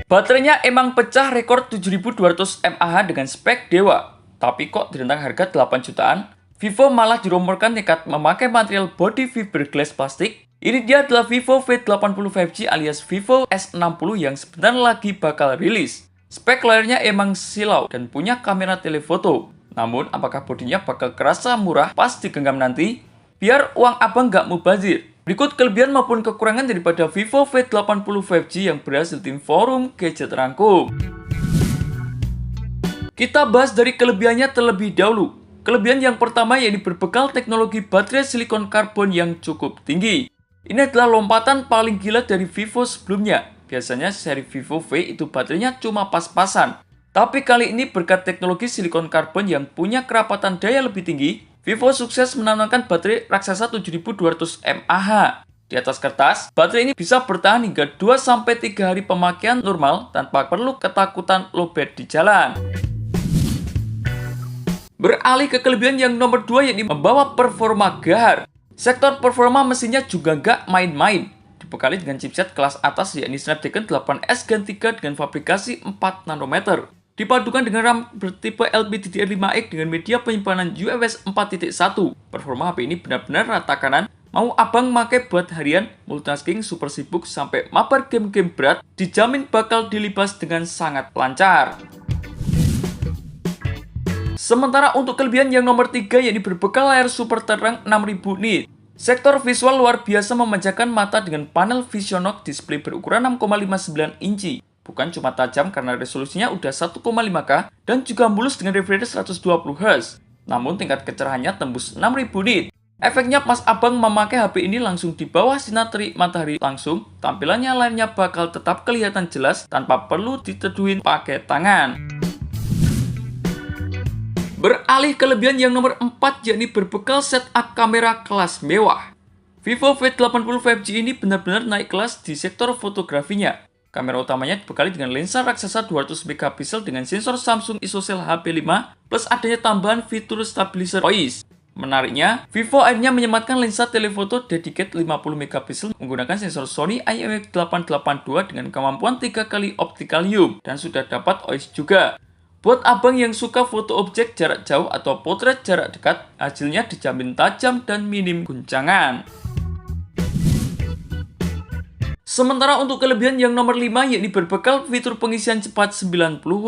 Baterainya emang pecah rekor 7200 mAh dengan spek dewa. Tapi kok di rentang harga 8 jutaan, Vivo malah dirumorkan nekat memakai material body fiberglass plastik. Ini dia adalah Vivo V80 5G alias Vivo S60 yang sebentar lagi bakal rilis. Spek layarnya emang silau dan punya kamera telefoto. Namun, apakah bodinya bakal kerasa murah pas digenggam nanti? Biar uang abang nggak mubazir. Berikut kelebihan maupun kekurangan daripada Vivo V80 5G yang berhasil tim forum gadget rangkum. Kita bahas dari kelebihannya terlebih dahulu. Kelebihan yang pertama yaitu berbekal teknologi baterai silikon karbon yang cukup tinggi. Ini adalah lompatan paling gila dari Vivo sebelumnya. Biasanya seri Vivo V itu baterainya cuma pas-pasan. Tapi kali ini berkat teknologi silikon karbon yang punya kerapatan daya lebih tinggi, Vivo sukses menanamkan baterai raksasa 7200 mAh. Di atas kertas, baterai ini bisa bertahan hingga 2-3 hari pemakaian normal tanpa perlu ketakutan lowbat di jalan. Beralih ke kelebihan yang nomor 2 yaitu membawa performa gahar. Sektor performa mesinnya juga nggak main-main. Dibekali dengan chipset kelas atas yakni Snapdragon 8S Gen 3 dengan fabrikasi 4 nanometer. Dipadukan dengan RAM bertipe LPDDR5X dengan media penyimpanan UFS 4.1. Performa HP ini benar-benar rata kanan. Mau abang pakai buat harian, multitasking, super sibuk, sampai mabar game-game berat, dijamin bakal dilibas dengan sangat lancar. Sementara untuk kelebihan yang nomor 3 yakni berbekal layar super terang 6000 nit. Sektor visual luar biasa memanjakan mata dengan panel Visionox display berukuran 6,59 inci. Bukan cuma tajam karena resolusinya udah 1,5K dan juga mulus dengan refresh 120Hz. Namun tingkat kecerahannya tembus 6000 nit. Efeknya pas abang memakai HP ini langsung di bawah sinar terik matahari langsung, tampilannya lainnya bakal tetap kelihatan jelas tanpa perlu diteduhin pakai tangan. Beralih kelebihan yang nomor 4 yakni berbekal setup kamera kelas mewah. Vivo V80 5G ini benar-benar naik kelas di sektor fotografinya. Kamera utamanya dibekali dengan lensa raksasa 200 megapiksel dengan sensor Samsung ISOCELL HP5 plus adanya tambahan fitur stabilizer voice. Menariknya, Vivo akhirnya menyematkan lensa telefoto dedicated 50 megapiksel menggunakan sensor Sony IMX882 dengan kemampuan 3 kali optical zoom dan sudah dapat OIS juga. Buat abang yang suka foto objek jarak jauh atau potret jarak dekat, hasilnya dijamin tajam dan minim guncangan. Sementara untuk kelebihan yang nomor 5 yakni berbekal fitur pengisian cepat 90W.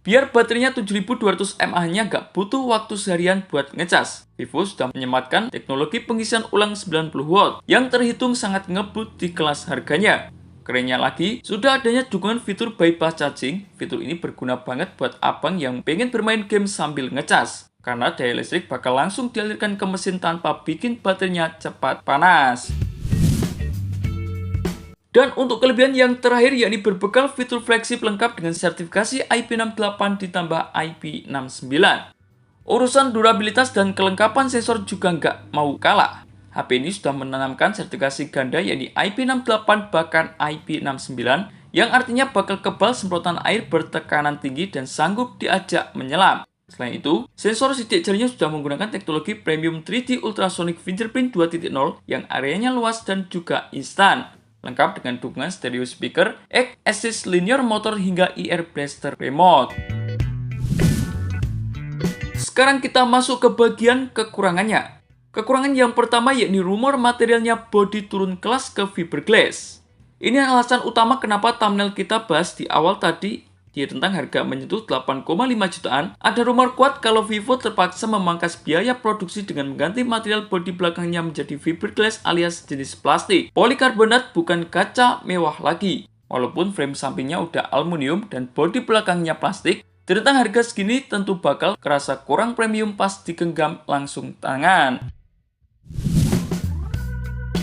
Biar baterainya 7200 mAh-nya gak butuh waktu seharian buat ngecas. Vivo sudah menyematkan teknologi pengisian ulang 90W yang terhitung sangat ngebut di kelas harganya. Kerennya lagi, sudah adanya dukungan fitur bypass charging. Fitur ini berguna banget buat abang yang pengen bermain game sambil ngecas. Karena daya listrik bakal langsung dialirkan ke mesin tanpa bikin baterainya cepat panas. Dan untuk kelebihan yang terakhir yakni berbekal fitur flagship lengkap dengan sertifikasi IP68 ditambah IP69. Urusan durabilitas dan kelengkapan sensor juga nggak mau kalah. HP ini sudah menanamkan sertifikasi ganda yakni IP68 bahkan IP69 yang artinya bakal kebal semprotan air bertekanan tinggi dan sanggup diajak menyelam. Selain itu, sensor sidik jarinya sudah menggunakan teknologi premium 3D ultrasonic fingerprint 2.0 yang areanya luas dan juga instan. Lengkap dengan dukungan stereo speaker, X assist linear motor hingga ear blaster remote. Sekarang kita masuk ke bagian kekurangannya. Kekurangan yang pertama yakni rumor materialnya body turun kelas ke fiberglass. Ini alasan utama kenapa thumbnail kita bahas di awal tadi. Di rentang harga menyentuh 8,5 jutaan, ada rumor kuat kalau Vivo terpaksa memangkas biaya produksi dengan mengganti material bodi belakangnya menjadi fiberglass alias jenis plastik. Polikarbonat bukan kaca mewah lagi. Walaupun frame sampingnya udah aluminium dan bodi belakangnya plastik, di rentang harga segini tentu bakal kerasa kurang premium pas digenggam langsung tangan.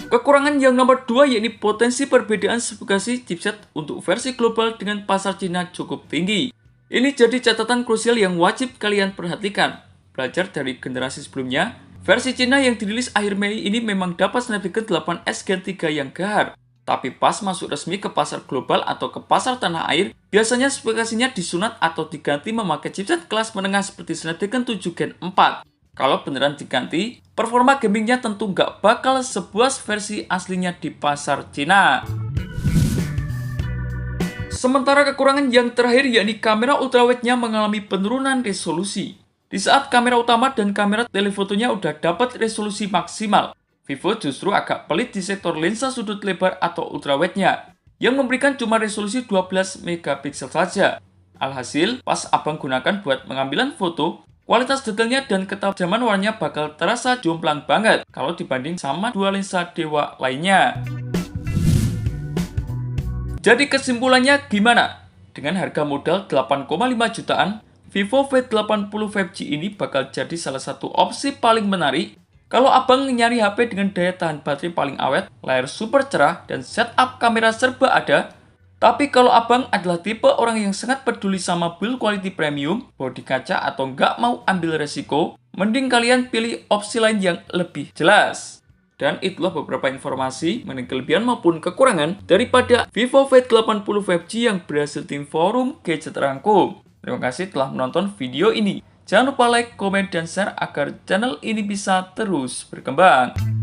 Kekurangan yang nomor 2 yakni potensi perbedaan spesifikasi chipset untuk versi global dengan pasar Cina cukup tinggi. Ini jadi catatan krusial yang wajib kalian perhatikan. Belajar dari generasi sebelumnya, versi Cina yang dirilis akhir Mei ini memang dapat Snapdragon 8S Gen 3 yang gahar. Tapi pas masuk resmi ke pasar global atau ke pasar tanah air, biasanya spesifikasinya disunat atau diganti memakai chipset kelas menengah seperti Snapdragon 7 Gen 4. Kalau beneran diganti, performa gamingnya tentu nggak bakal sebuah versi aslinya di pasar Cina. Sementara kekurangan yang terakhir yakni kamera ultrawide-nya mengalami penurunan resolusi. Di saat kamera utama dan kamera telefotonya udah dapat resolusi maksimal, Vivo justru agak pelit di sektor lensa sudut lebar atau ultrawide-nya, yang memberikan cuma resolusi 12 megapiksel saja. Alhasil, pas abang gunakan buat pengambilan foto, kualitas detailnya dan ketajaman warnanya bakal terasa jomplang banget kalau dibanding sama dua lensa dewa lainnya. Jadi kesimpulannya gimana? Dengan harga modal 8,5 jutaan, Vivo V80 5G ini bakal jadi salah satu opsi paling menarik kalau abang nyari HP dengan daya tahan baterai paling awet, layar super cerah, dan setup kamera serba ada. Tapi kalau abang adalah tipe orang yang sangat peduli sama build quality premium, bodi kaca, atau nggak mau ambil resiko, mending kalian pilih opsi lain yang lebih jelas. Dan itulah beberapa informasi mengenai kelebihan maupun kekurangan daripada Vivo V80 5G yang berhasil tim forum gadget rangkum. Terima kasih telah menonton video ini. Jangan lupa like, komen, dan share agar channel ini bisa terus berkembang.